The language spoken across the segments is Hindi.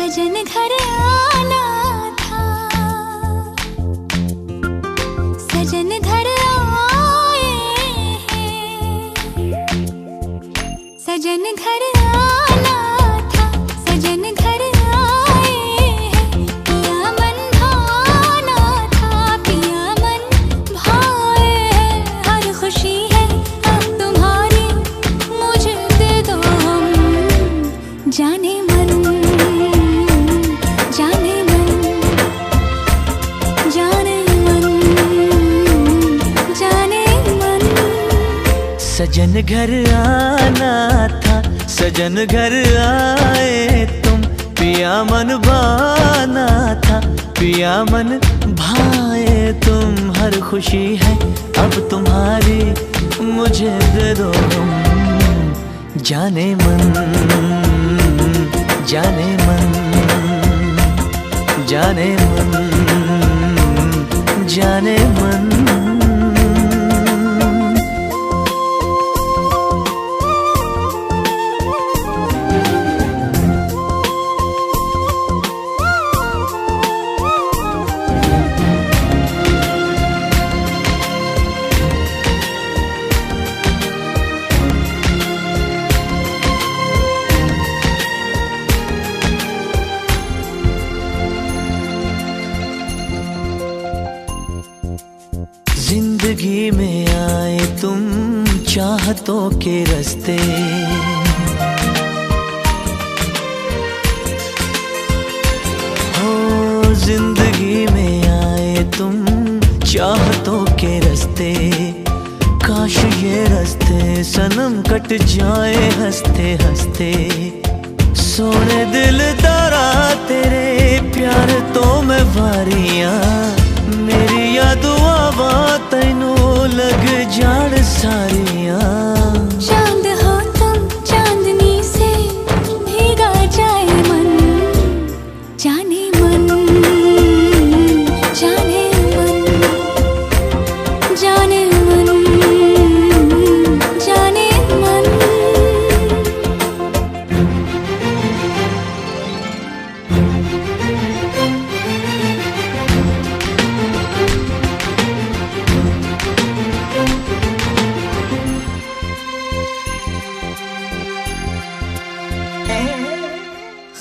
सजन घर आना था, सजन घर आए हैं, सजन घर आना था, सजन घर आए हैं। पिया मन भाना था, पिया मन भाए हैं। हर खुशी है अब तुम्हारी, मुझे दे दो हम जाने मन, जाने मन, जाने मन, जाने मन। सजन घर आना था, सजन घर आए तुम। पिया मन भाना था, पिया मन भाए तुम। हर खुशी है अब तुम्हारी, मुझे दे दो तुम जाने मन, जाने मन, जाने मन, जाने मन। जिंदगी में आए तुम चाहतों के रास्ते, हो जिंदगी में आए तुम चाहतों के रास्ते। काश ये रास्ते सनम कट जाए हंसते हंसते। सोने दिल दारा तेरे प्यार तो मैं वारियां, मेरी याद आवा तैनू लग जान सारियां। चांद हो तुम चांदनी से भीगा जाए मन, जाने मन, जाने मन, जाने मन, जाने मन।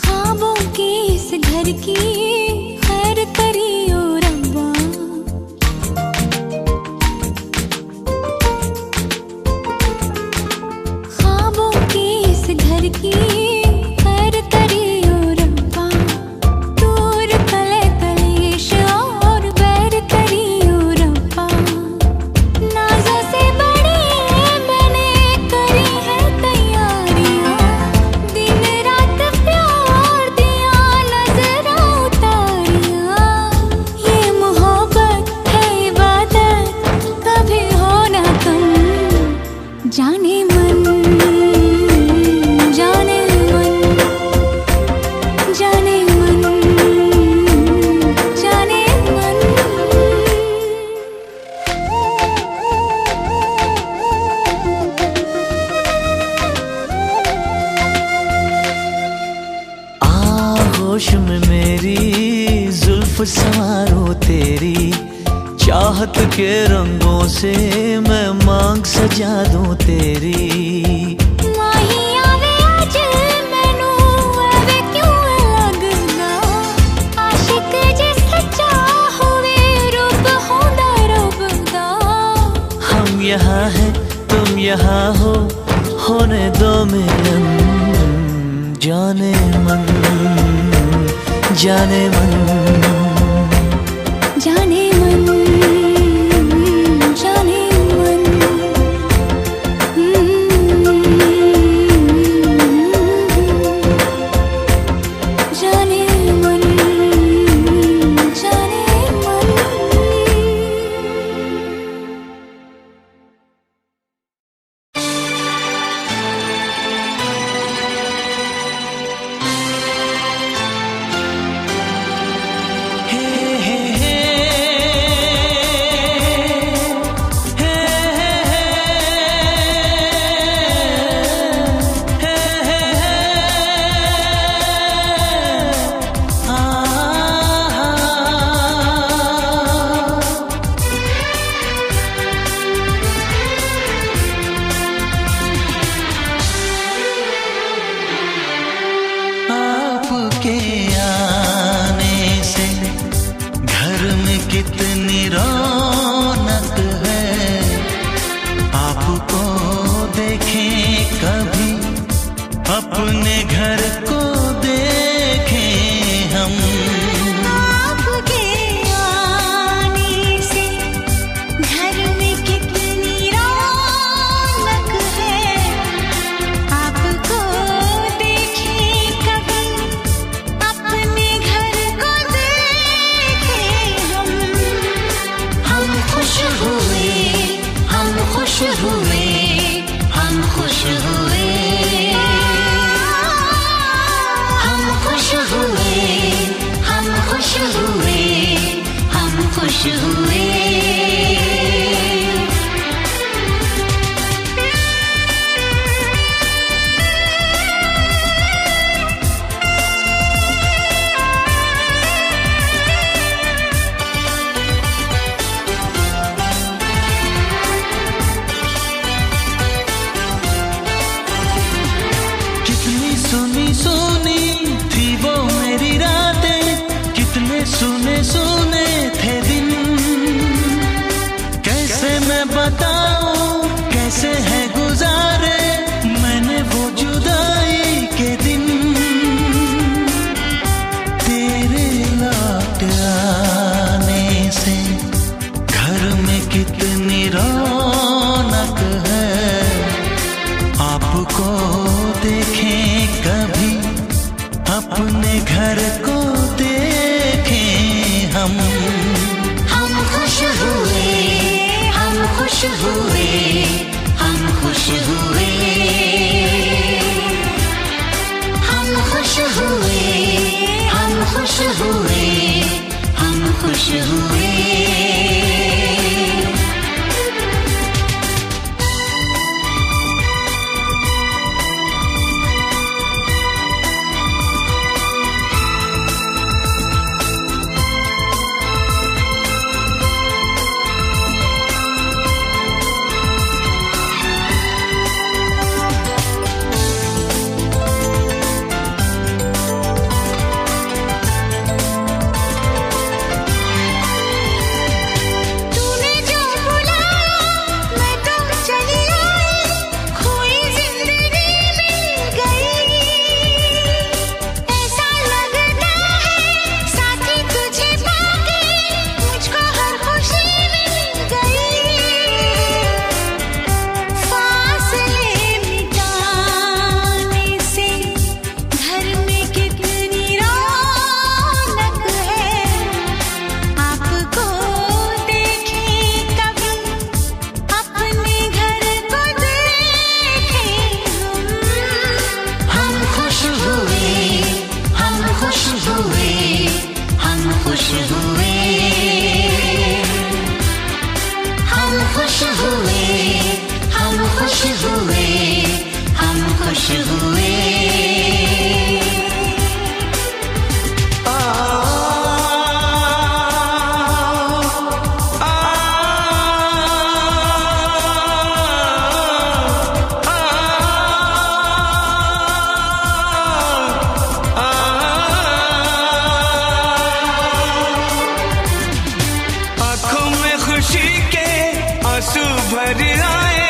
ख्वाबों के इस घर की खैर करियो रब्बा, ख्वाबों के इस घर की खैर करियो रब्बा। दूर कले कलेश और बैर करियो रब्बा। नाज़ों से बड़ी मैंने करी है तैयारियां, दिन रात प्यार दिया नजरा उतारियां। ये मोहब्बत है इबादत, कभी हो ना कम जाने मन, जाने मन, जाने मन, जाने मन। आगोश में मेरी जुल्फ संवारो तेरी। चाहत के रंगों से मैं मांग सजा दूं तेरी। माही आवे आज मैनू आवे क्यों लगदा, आशिक जे सच्चा होवे रूप होंदा रब्बदा। हम यहाँ हैं तुम यहाँ हो, होने दो मिलन जाने मन, जाने मन, जाने मन, जाने मन। जाने मन, जाने मन। हे हे हे रौनक है। आपको देखें कभी, अपने घर को देखें हम। आपके आने से घर में कितनी रौनक है। आपको देखें कभी, अपने घर को देखें हम। हम खुश हुए, हम खुश हुए, हम खुश हुए। हम खुश हुए, हम खुश हुए, हम खुश हुए। कितनी सुनी सुनी थी वो मेरी रातें, कितने सुने सुने थे दिन। कैसे मैं बताऊं कैसे है गुजारे मैंने वो जुदाई के दिन। तेरे लौट आने से घर में कितनी रौनक है। आपको देखें कभी, अपने घर को देखें हम। हम खुश हुए, हम खुश हुए, हम खुश हुए। हम खुश हुए, हम खुश हुए, हम खुश हुए। तूने जो बुलाया मैं तो चली आई, खोई जिंदगी मिल गई। ऐसा लगता है साथी तुझे पाके मुझको हर खुशी मिल गई। फासले मिटाने से घर में कितनी रौनक है। आपको देखें कभी, अपने घर को देखें हम। हम खुश हुए, हम खुश हुए, हम खुश हुए। हम खुश हुए, हम खुश हुए, हम खुश हुए। आँखों में खुशी के आंसू भर आए,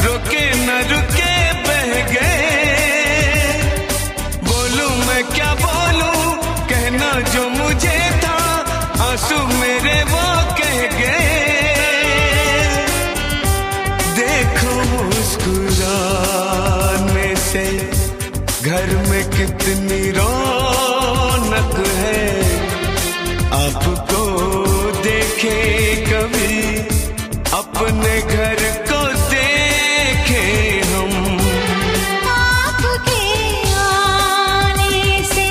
रुके न रुके बह गए। बोलूं मैं क्या बोलूं, कहना जो मुझे था आंसू मेरे वो कह गए। देखो मुस्कुराने से घर में कितनी रौनक है। आपको देखे कभी, अपने घर को देखें हम। आपके आने से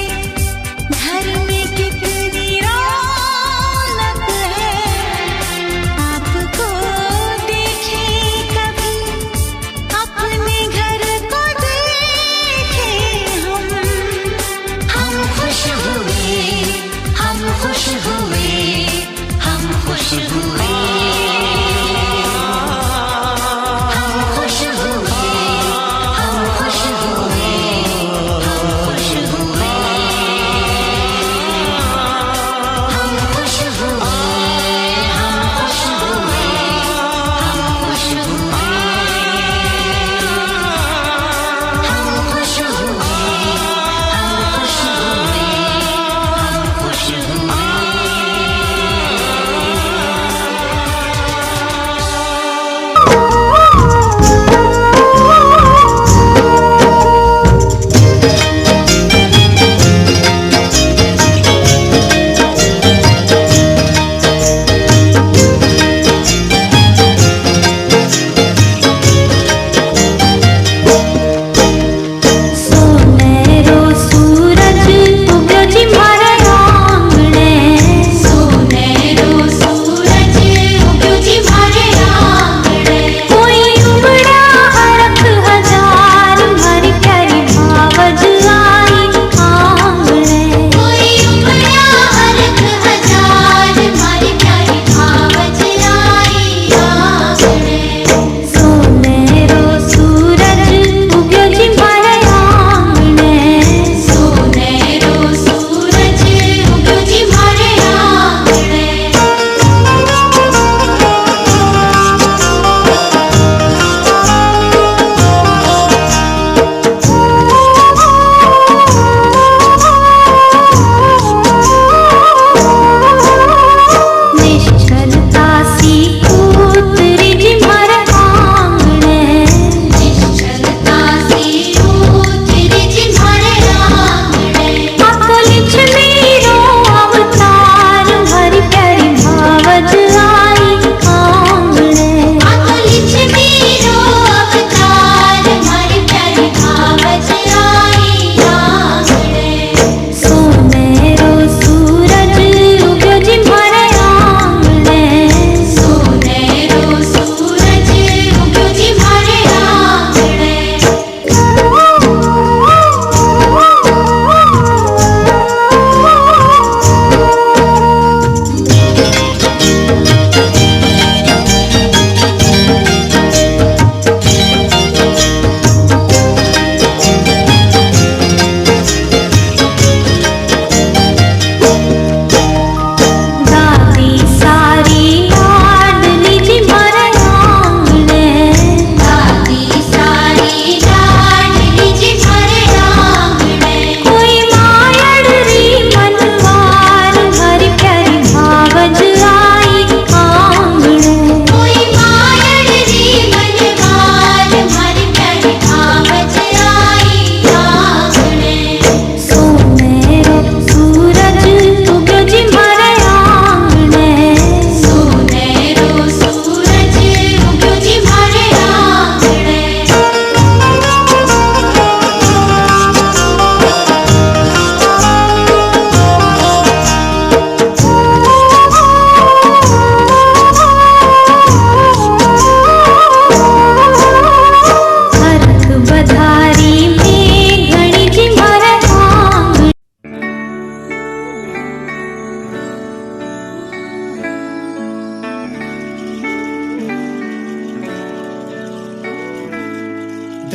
घर में कितनी रौनक है। आपको देखें कभी, अपने घर को देखें हम। हम खुश हुए, हम खुश हुए, हम खुश हुए।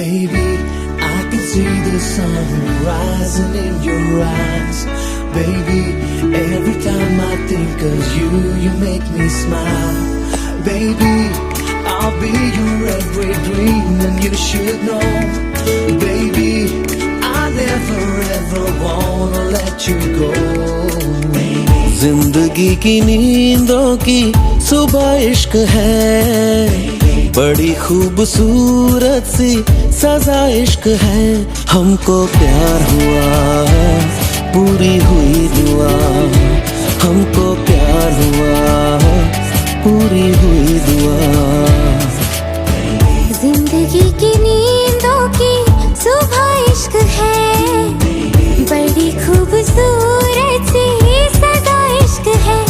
Baby, I can see the sun rising in your eyes. Baby, every time I think of you, you make me smile. Baby, I'll be your every dream and you should know. Baby, I never ever wanna let you go. जिंदगी की नींदों की सुबह इश्क है, बड़ी खूबसूरत सी सजा इश्क है. हमको प्यार हुआ, पूरी हुई दुआ. हमको प्यार हुआ, पूरी हुई दुआ. जिंदगी की नींदों की सुबह इश्क है, बड़ी खूबसूरत सी सदा इश्क है.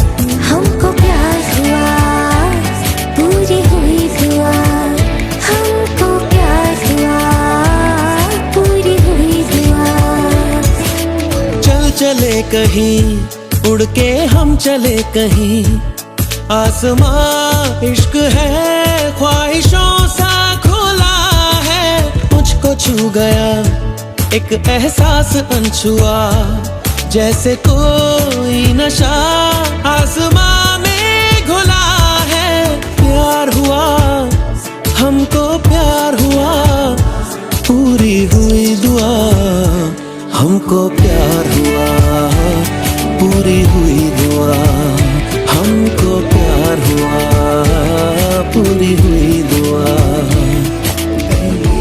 हमको प्यार हुआ, पूरी हुई दुआ. हमको प्यार हुआ, पूरी हुई दुआ. चल चले कहीं, उड़ के हम चले कहीं. आसमां इश्क है, ख्वाहिशों सा खुला है. मुझको छू गया एक एहसास अनछुआ, जैसे कोई नशा आसमां में घुला है. प्यार हुआ, हमको प्यार हुआ, पूरी हुई दुआ. हमको प्यार हुआ, पूरी हुई दुआ. हमको प्यार हुआ, पूरी हुई दुआ. Baby,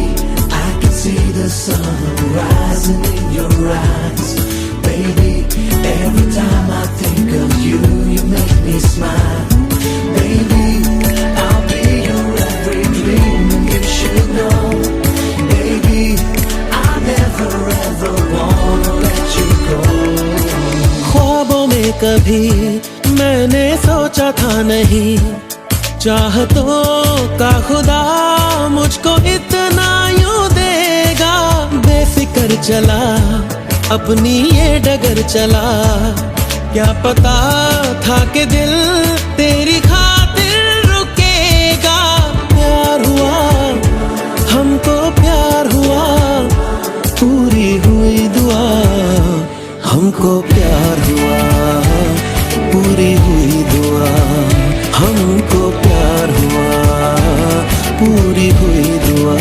I can see the sun rising in your eyes. Baby, every time I think of you, you make me smile. Baby, I'll be your every dream and you should know. Baby, I never ever wanna let you go. ख्वाबों में कभी मैंने सोचा था नहीं, चाहतों का खुदा मुझको इतना यूं देगा. बेफिक्र चला, अपनी ये डगर चला. क्या पता था कि दिल तेरी खातिर रुकेगा. प्यार हुआ, हमको प्यार हुआ, पूरी हुई दुआ. हमको प्यार हुआ, पूरी हुई दुआ. हमको प्यार हुआ, पूरी हुई दुआ.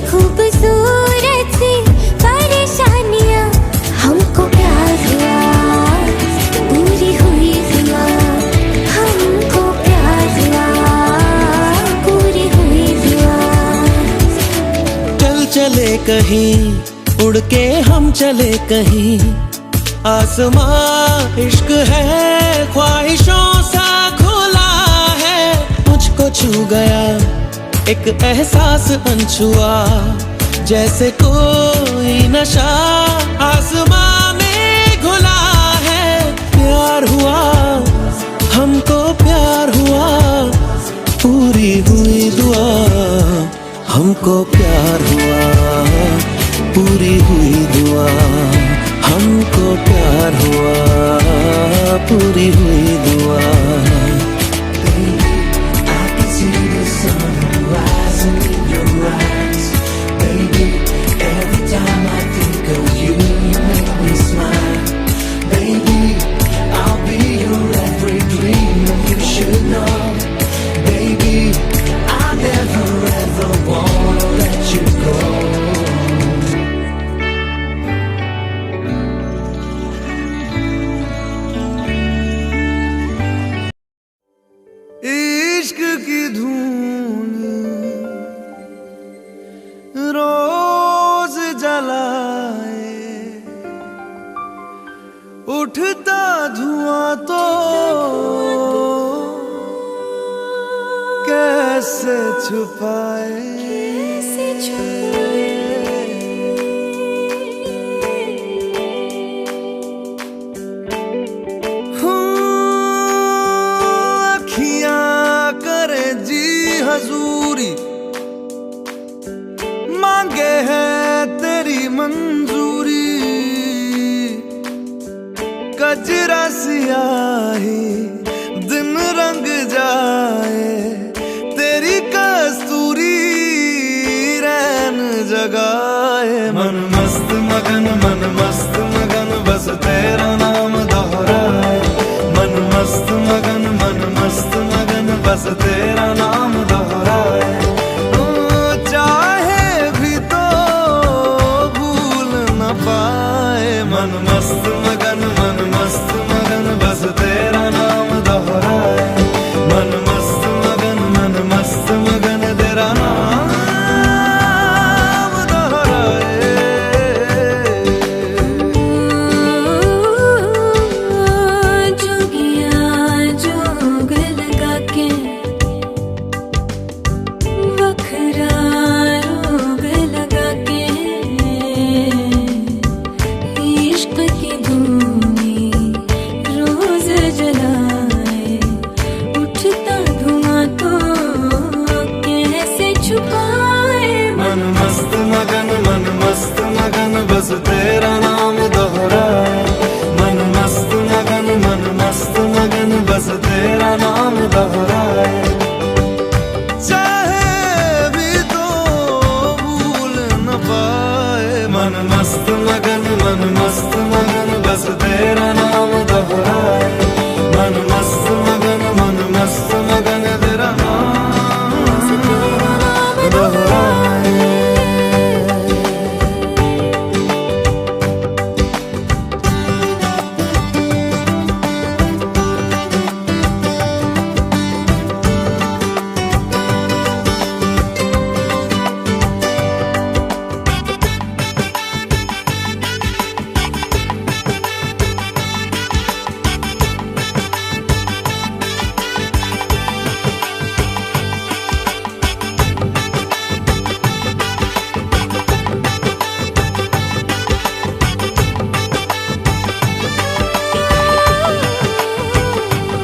खूबसूरत सी परेशानियां. हमको प्यार हुआ, पूरी हुई दुआ. हमको प्यार हुआ, पूरी हुई दुआ. चल चले कहीं, उड़ के हम चले कहीं. आसमां इश्क है, ख्वाहिशों सा खुला है. मुझको छू गया एक एहसास अनछुआ, जैसे कोई नशा आसमां में घुला है. प्यार हुआ, हमको प्यार हुआ, पूरी हुई दुआ. हमको प्यार हुआ, पूरी हुई दुआ. हमको प्यार हुआ, पूरी हुई दुआ. Baby, I can see the sun rising in your eyes. Baby, every time I think of you, you make me smile. Baby, I'll be your every dream and you should know. Baby, I never ever wanna let you उठता धुआं तो कैसे छुपाए, अखियां करे जी हजूरी, मांगे है तेरी मंजूरी, कजरा सियाही दिन रंग जाए, तेरी कस्तूरी रैन जगाए। मन मस्त मगन बस तेरा नाम दोहराए, मन मस्त मगन बस तेरा नाम दोहराए। चाहे भी तो भूल न पाए, मन मस्त मगन बस तेरा नाम दोहराए, मन मस्त मगन तेरा नाम दोहराए। जोगिया जोग लगा के वखरा रोग लगा के, इश्क की धूनी रोज जलाए, उठता धुआं तो कैसे छुपाए। मन मस्त मगन बस तेरा नाम दोहराए, मन मस्त मगन बस तेरा नाम दोहराए। चाहे भी तो भूल न पाए, मन मस्त मगन बस तेरा नाम दोहराए, मन मस्त मगन तेरा नाम दोहराए।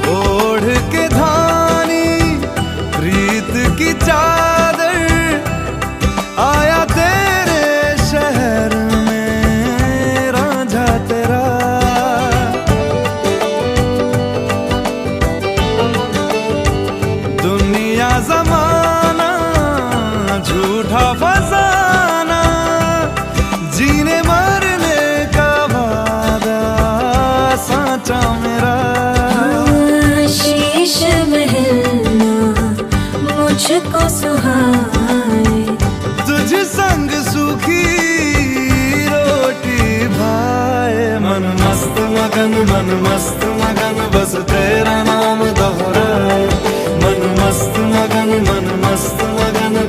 ओढ़ के धानी प्रीत की चादर, आया तेरे शहर में रांझा तेरा। दुनिया जमाना झूठा फसाना, जीने मरने का वादा साचा मेरा। शीश महलना मुझको सुहाए, तुझ संग सूखी रोटी भाए। मन मस्त मगन बस तेरा नाम दोहराए, मन मस्त मगन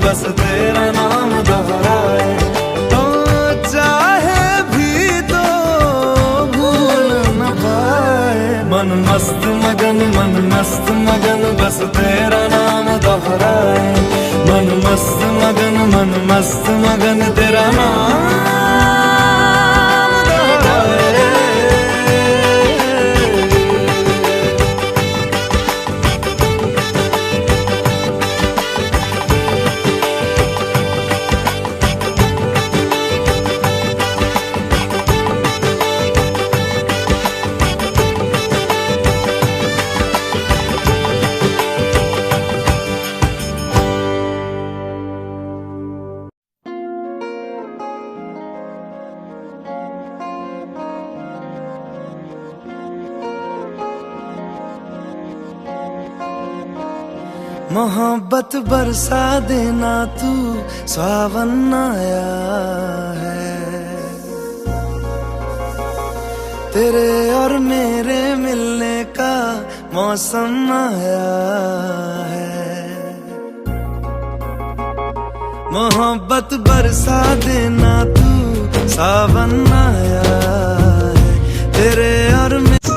बस तेरा नाम दोहराए। तो चाहे भी तो भूल न पाए, मन मस्त मगन बस तेरा नाम दोहराए, मन मस्त मगन तेरा नाम दोहराए। मोहब्बत बरसा देना तू, सावन आया है। तेरे और मेरे मिलने का मौसम आया है। मोहब्बत बरसा देना तू, सावन आया है। तेरे और मेरे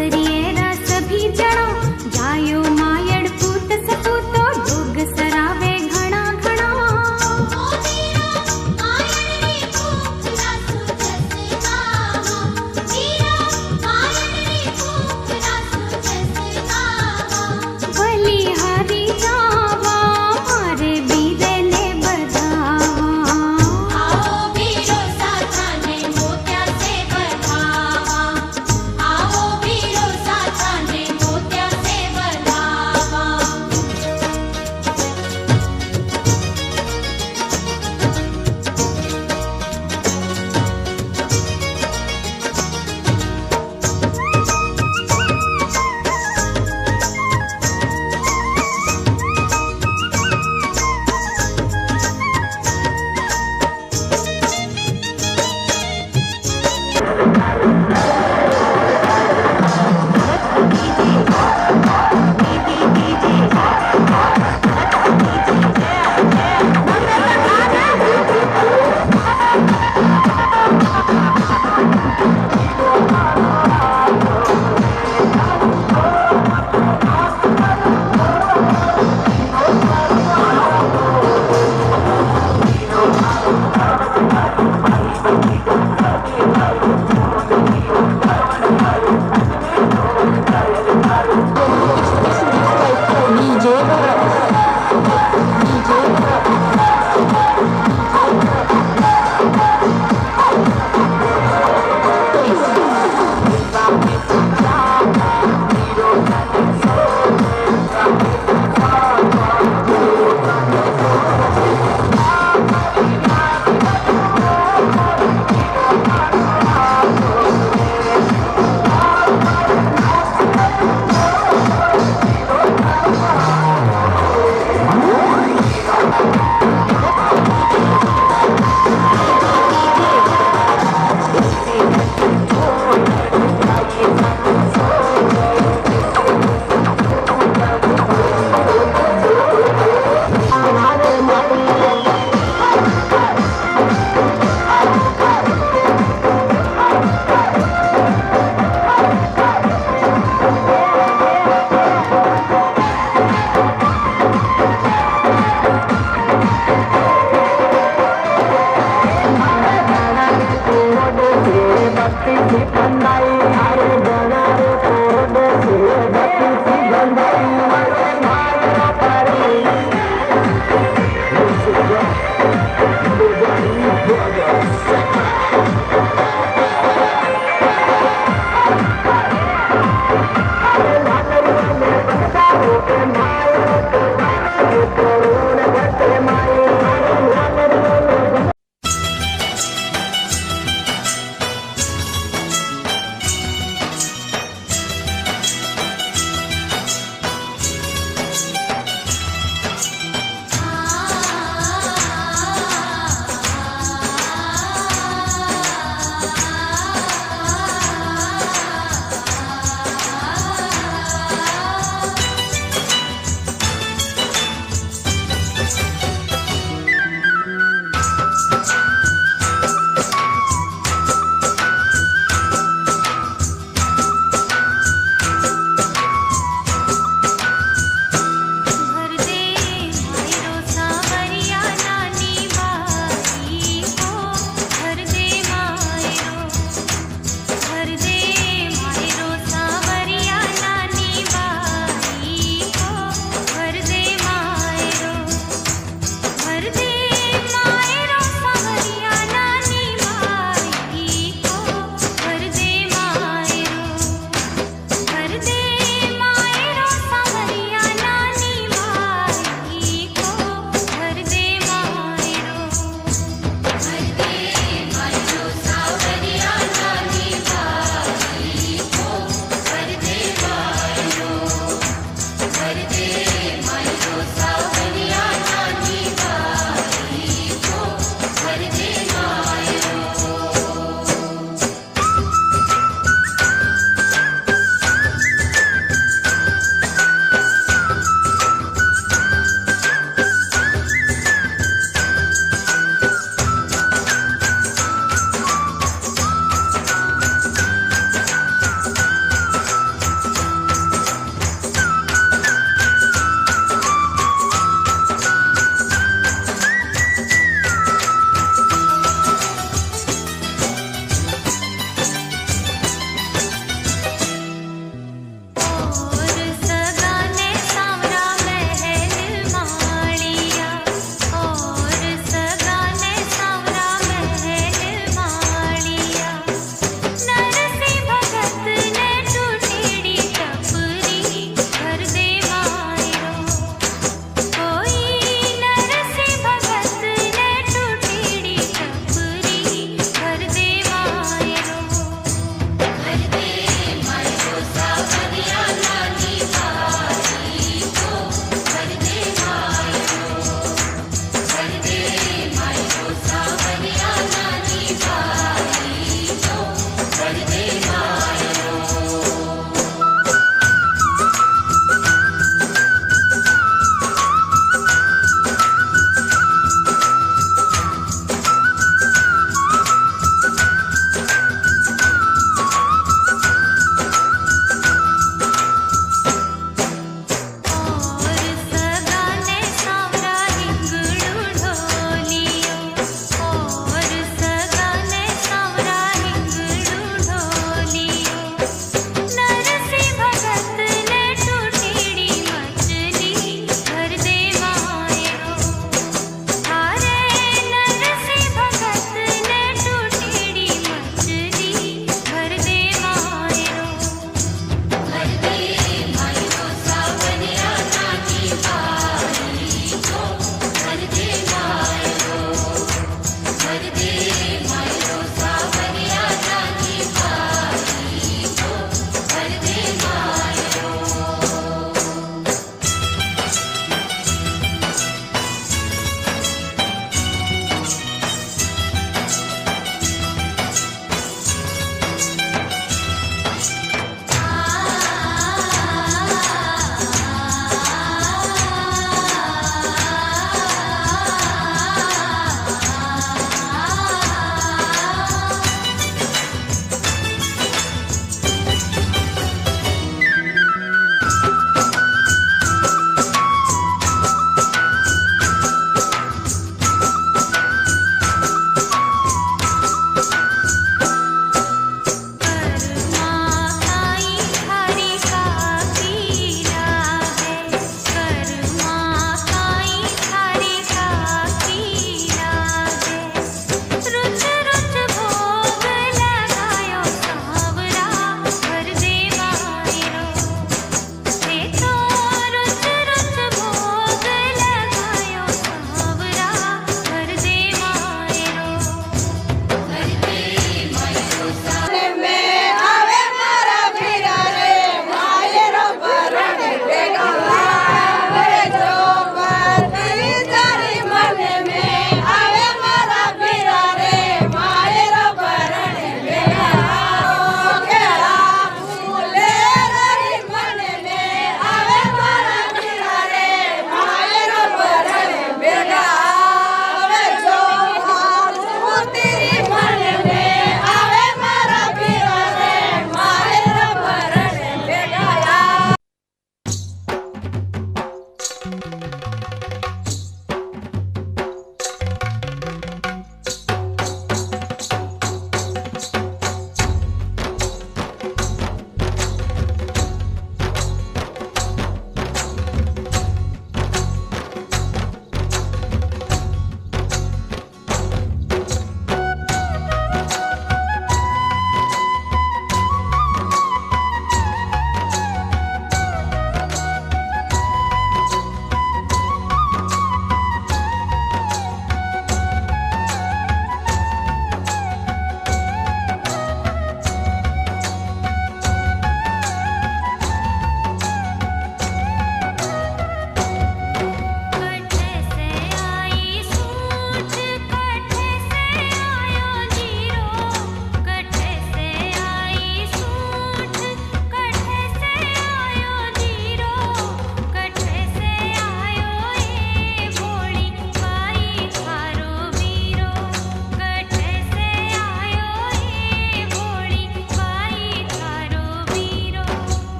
सरियेरा सभी जणो जायो मायड़ पूत सपूतो डोग सरावे घणा घणा ओ वीरा मायड़ री भूखला सुजस गावा वीरा मायड़ री भूखला सुजस गावा बलिहारी जावा मारे वीरे ने बधावा आओ वीरो साथाने मोत्या से बधावा आओ वीरो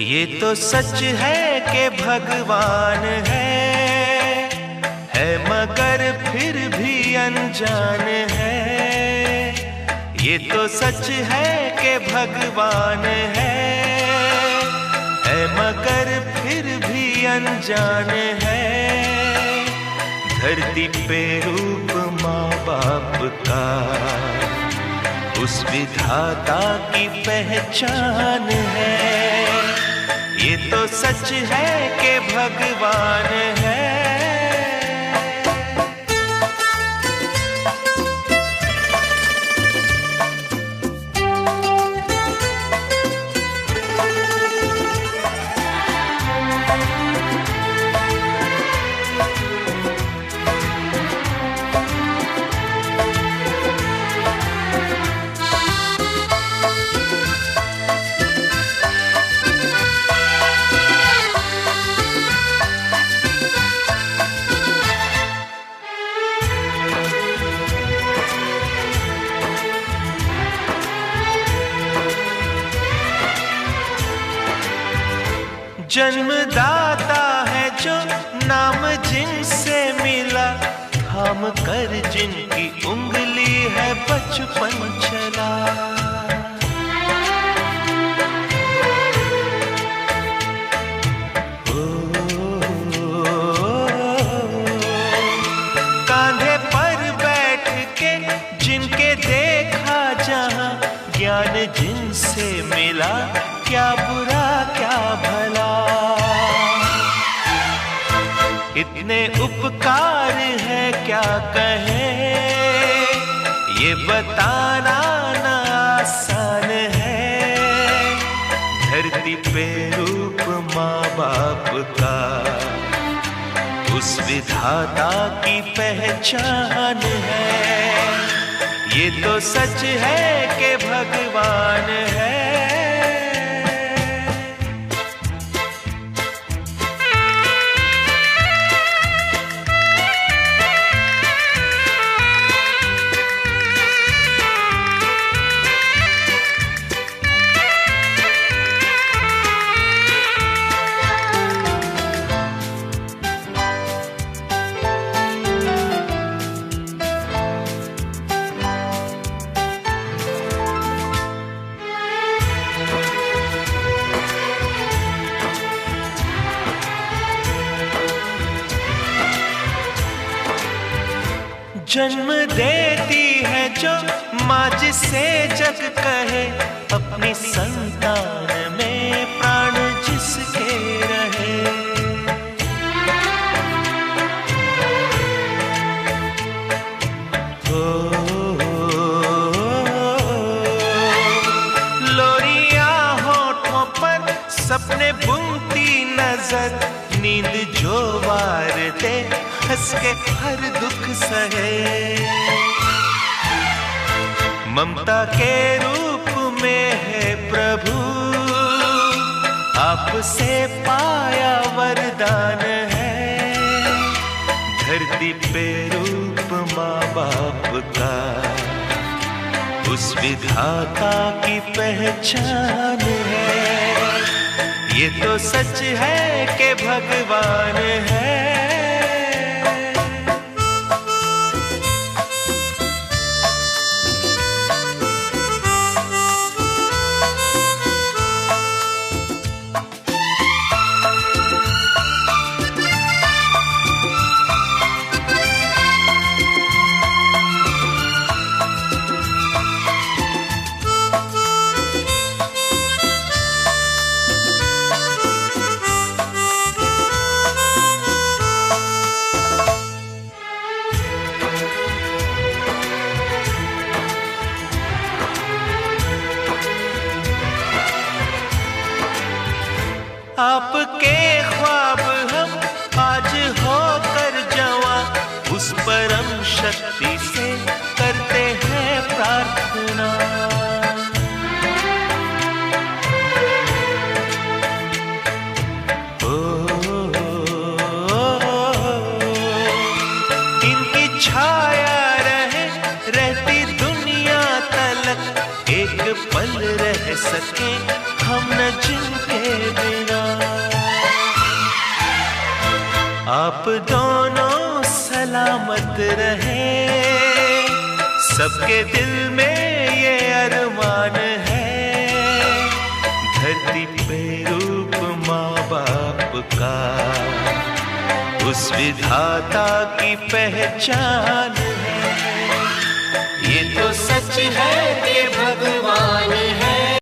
ये तो सच है कि भगवान है मगर फिर भी अनजान है। ये तो सच है कि भगवान है मगर फिर भी अनजान है। धरती पे रूप माँ बाप का उस विधाता की पहचान है। ये तो सच है कि भगवान है। जन्मदाता है जो नाम जिनसे मिला, थाम कर जिनकी उंगली है बचपन चला। कांधे पर बैठ के जिनके देखा जहां, ज्ञान जिनसे मिला, क्या बुरा क्या भला। इतने उपकार है क्या कहें, ये बताना ना आसान है। धरती पे रूप माँ बाप का उस विधाता की पहचान है। ये तो सच है कि भगवान है। जन्म देती है जो माँ जिसे जग कहे, अपनी संतान में प्राण जिसके रहे। लोरियां होठों पर सपने बुनती नजर, नींद जो वार दे हंस के हर दुख सहे। ममता के रूप में है प्रभु, आपसे पाया वरदान है। धरती पे रूप माँ बाप का उस विधाता की पहचान है। ये तो सच है कि भगवान है। आपके ख्वाब हम आज होकर जवां, उस परम शक्ति से करते हैं प्रार्थना। इनकी छाया रहे रहती दुनिया तलक, एक पल रह सके हम न जिनके बिना। आप दोनों सलामत रहे, सबके दिल में ये अरमान है, धरती पे रूप माँ बाप का उस विधाता की पहचान है। ये तो